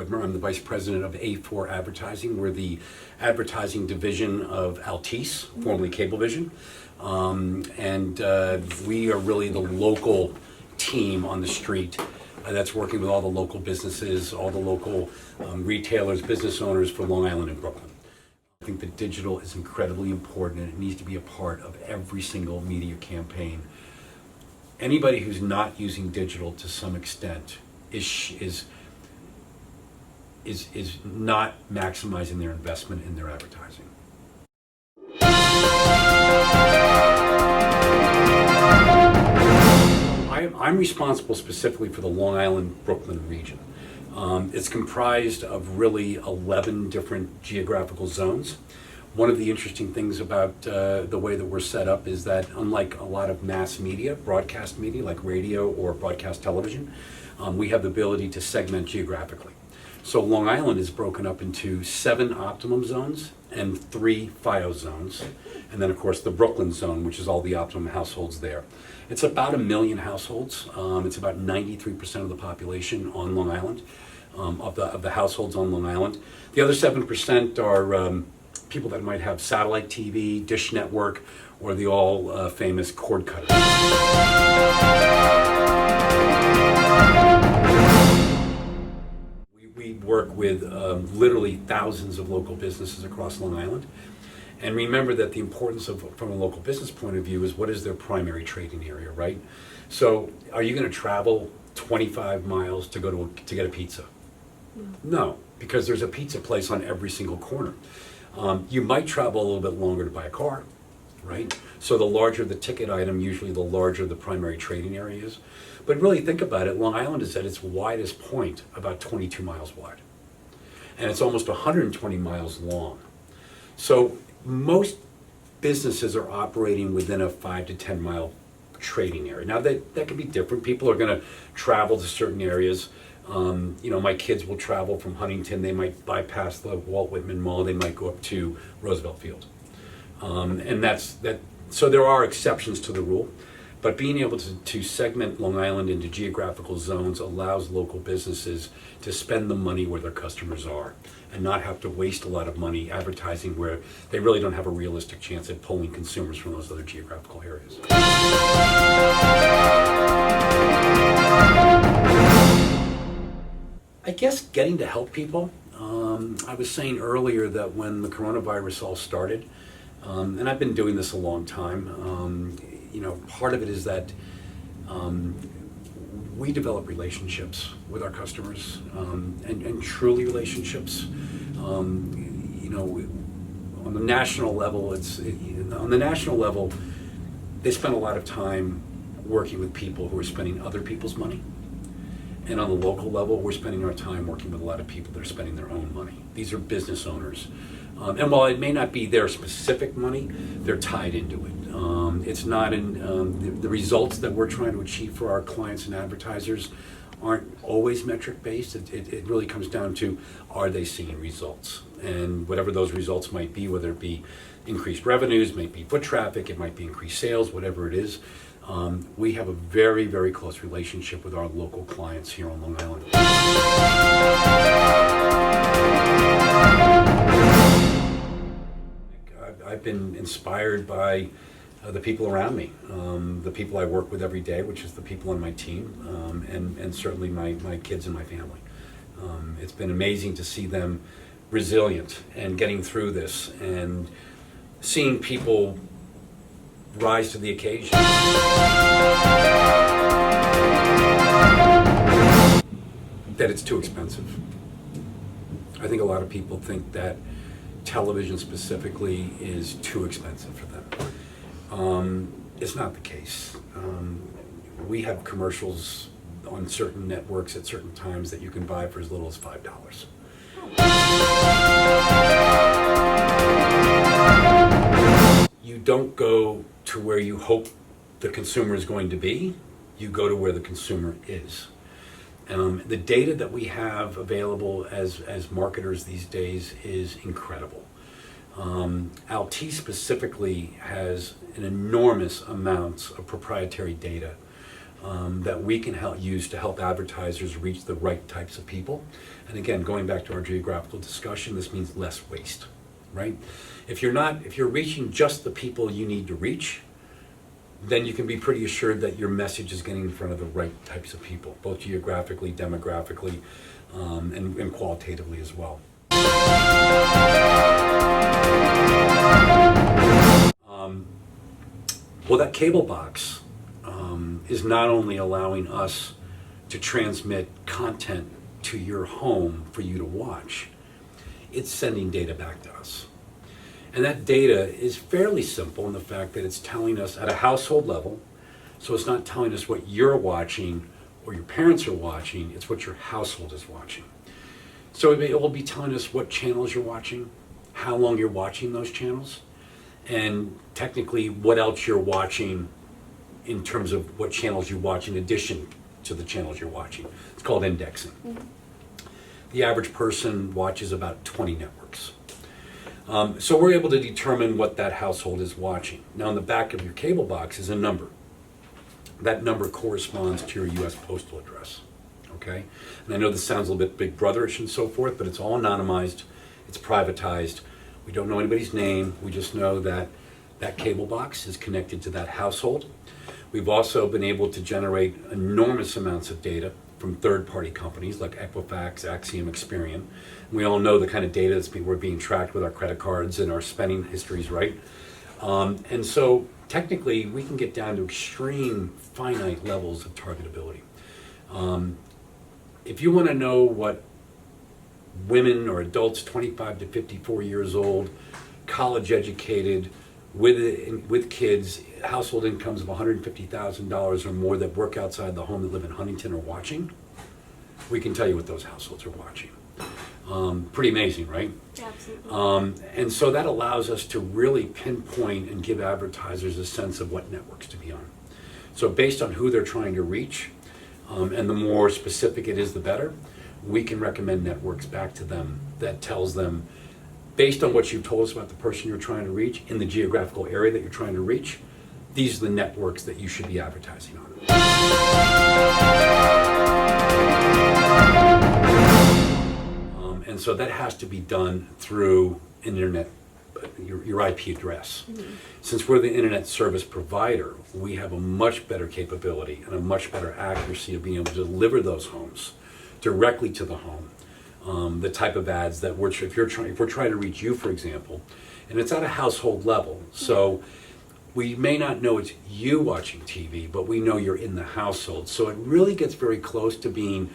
Widmer. I'm the Vice President of A4 Advertising. We're the advertising division of Altice, formerly Cablevision. We are really the local team on the street that's working with all the local businesses, all the local retailers, business owners for Long Island and Brooklyn. I think that digital is incredibly important and it needs to be a part of every single media campaign. Anybody who's not using digital to some extent is not maximizing their investment in their advertising. I'm responsible specifically for the Long Island, Brooklyn region. It's comprised of really 11 different geographical zones. One of the interesting things about the way that we're set up is that unlike a lot of mass media, broadcast media like radio or broadcast television, we have the ability to segment geographically. So Long Island is broken up into 7 optimum zones and 3 FIO zones. And then of course the Brooklyn zone, which is all the optimum households there. It's about 1 million households. It's about 93% of the population on Long Island, of the households on Long Island. The other 7% are people that might have satellite TV, dish network, or the all famous cord cutters. We work with literally thousands of local businesses across Long Island. And remember that the importance from a local business point of view is what is their primary trading area, right? So are you going to travel 25 miles to go to get a pizza? No, because there's a pizza place on every single corner. You might travel a little bit longer to buy a car, right? So the larger the ticket item, usually the larger the primary trading area is. But really think about it, Long Island is at its widest point about 22 miles wide. And it's almost 120 miles long. So most businesses are operating within a 5 to 10 mile trading area. Now that can be different. People are going to travel to certain areas. My kids will travel from Huntington. They might bypass the Walt Whitman Mall. They might go up to Roosevelt Field. So there are exceptions to the rule. But being able to segment Long Island into geographical zones allows local businesses to spend the money where their customers are and not have to waste a lot of money advertising where they really don't have a realistic chance at pulling consumers from those other geographical areas. I guess getting to help people. I was saying earlier that when the coronavirus all started, and I've been doing this a long time, part of it is that we develop relationships with our customers, and truly relationships. On the national level, they spend a lot of time working with people who are spending other people's money. And on the local level, we're spending our time working with a lot of people that are spending their own money. These are business owners. And while it may not be their specific money, they're tied into it. It's not in the results that we're trying to achieve for our clients and advertisers aren't always metric based. It really comes down to, are they seeing results? And whatever those results might be, whether it be increased revenues, might be foot traffic, it might be increased sales, whatever it is. We have a very, very close relationship with our local clients here on Long Island. I've been inspired by the people around me, the people I work with every day, which is the people on my team, and certainly my kids and my family. It's been amazing to see them resilient and getting through this and seeing people rise to the occasion. That it's too expensive. I think a lot of people think that television specifically is too expensive for them. It's not the case. We have commercials on certain networks at certain times that you can buy for as little as $5. You don't go to where you hope the consumer is going to be, you go to where the consumer is. The data that we have available as marketers these days is incredible. Altice specifically has an enormous amount of proprietary data that we can use to help advertisers reach the right types of people. And again, going back to our geographical discussion, this means less waste, right? If you're reaching just the people you need to reach, then you can be pretty assured that your message is getting in front of the right types of people, both geographically, demographically, and qualitatively as well. Well, that cable box is not only allowing us to transmit content to your home for you to watch, it's sending data back to us. And that data is fairly simple in the fact that it's telling us at a household level, so it's not telling us what you're watching or your parents are watching, it's what your household is watching. So it will be telling us what channels you're watching, how long you're watching those channels, and technically what else you're watching in terms of what channels you watch in addition to the channels you're watching. It's called indexing. Mm-hmm. The average person watches about 20 networks. So we're able to determine what that household is watching. Now on the back of your cable box is a number. That number corresponds to your U.S. postal address, okay? And I know this sounds a little bit Big Brotherish and so forth, but it's all anonymized, it's privatized. We don't know anybody's name, we just know that that cable box is connected to that household. We've also been able to generate enormous amounts of data from third-party companies like Equifax, Axiom, Experian. We all know the kind of data we're being tracked with our credit cards and our spending histories, right? And so technically, we can get down to extreme finite levels of targetability. If you want to know what women or adults 25 to 54 years old, college educated, with kids, household incomes of $150,000 or more that work outside the home that live in Huntington are watching, we can tell you what those households are watching. Pretty amazing, right? Absolutely. And so that allows us to really pinpoint and give advertisers a sense of what networks to be on. So based on who they're trying to reach, and the more specific it is, the better, we can recommend networks back to them that tells them, based on what you've told us about the person you're trying to reach in the geographical area that you're trying to reach, these are the networks that you should be advertising on. And so that has to be done through an internet, your IP address. Mm-hmm. Since we're the internet service provider, we have a much better capability and a much better accuracy of being able to deliver those homes directly to the home. The type of ads that if we're trying to reach you, for example, and it's at a household level, so we may not know it's you watching TV, but we know you're in the household. So it really gets very close to being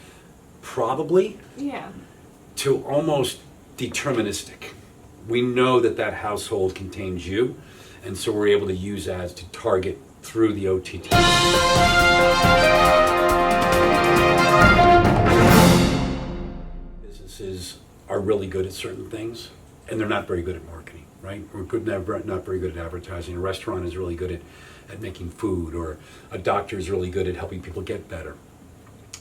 probably to almost deterministic. We know that household contains you, and so we're able to use ads to target through the OTT. Businesses are really good at certain things, and they're not very good at marketing, right? We're not very good at advertising. A restaurant is really good at making food, or a doctor is really good at helping people get better.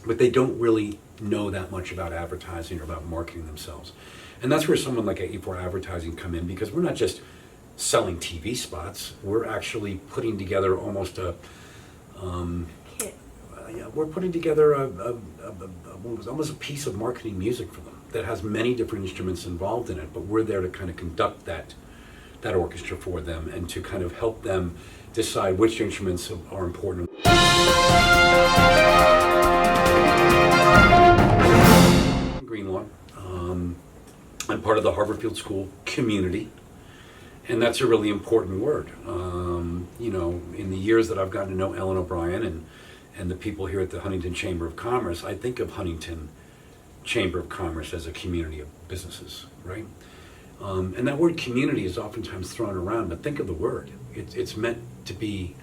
But they don't really know that much about advertising or about marketing themselves. And that's where someone like A4 Advertising come in, because we're not just selling TV spots, we're actually putting together almost a kit. We're putting together almost a piece of marketing music for them that has many different instruments involved in it, but we're there to kind of conduct that orchestra for them and to kind of help them decide which instruments are important. Greenlaw. I'm part of the Harvard Field School community, and that's a really important word. In the years that I've gotten to know Ellen O'Brien and the people here at the Huntington Chamber of Commerce, I think of Huntington Chamber of Commerce as a community of businesses, right? And that word community is oftentimes thrown around, but think of the word. It's meant to be,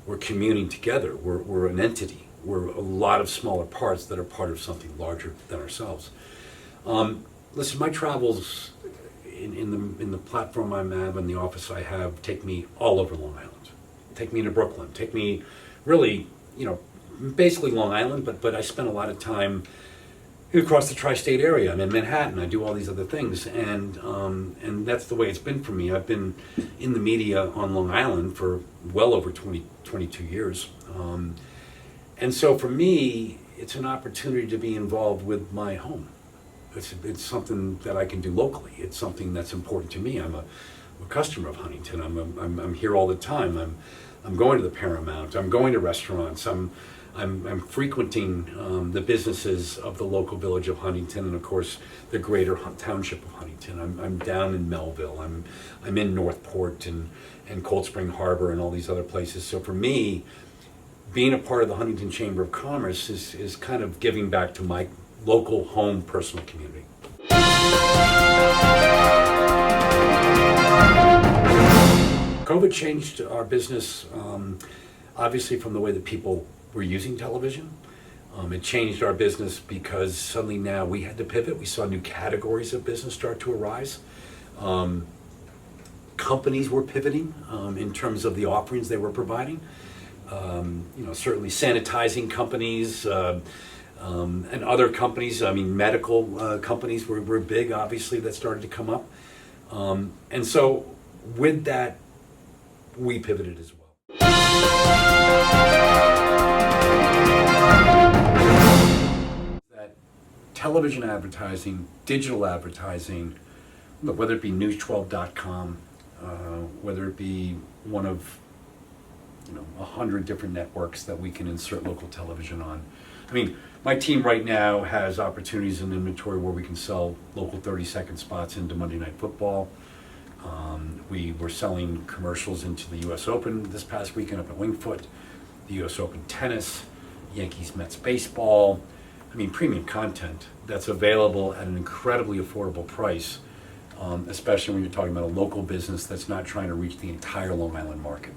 we're communing together, we're an entity, we're a lot of smaller parts that are part of something larger than ourselves. Listen, my travels in the platform I'm at and the office I have take me all over Long Island. Take me into Brooklyn, take me really, basically Long Island, but I spend a lot of time across the tri-state area. I'm in Manhattan, I do all these other things, and that's the way it's been for me. I've been in the media on Long Island for well over 22 years. And so for me, it's an opportunity to be involved with my home. It's something that I can do locally. It's something that's important to me. I'm a customer of Huntington. I'm here all the time. I'm going to the Paramount. I'm going to restaurants. I'm frequenting the businesses of the local village of Huntington, and of course the greater township of Huntington. I'm down in Melville. I'm in Northport and Cold Spring Harbor and all these other places. So for me, being a part of the Huntington Chamber of Commerce is kind of giving back to my local home personal community. COVID changed our business, obviously from the way that people were using television. It changed our business because suddenly now we had to pivot. We saw new categories of business start to arise. Companies were pivoting in terms of the offerings they were providing. Certainly sanitizing companies and other companies. I mean, medical companies were big, obviously, that started to come up. And so with that, we pivoted as well. That television advertising, digital advertising, whether it be news12.com, whether it be one of 100 different networks that we can insert local television on. I mean, my team right now has opportunities in inventory where we can sell local 30-second spots into Monday Night Football. We were selling commercials into the U.S. Open this past weekend up at Wingfoot, the U.S. Open tennis, Yankees-Mets baseball. I mean, premium content that's available at an incredibly affordable price, especially when you're talking about a local business that's not trying to reach the entire Long Island market.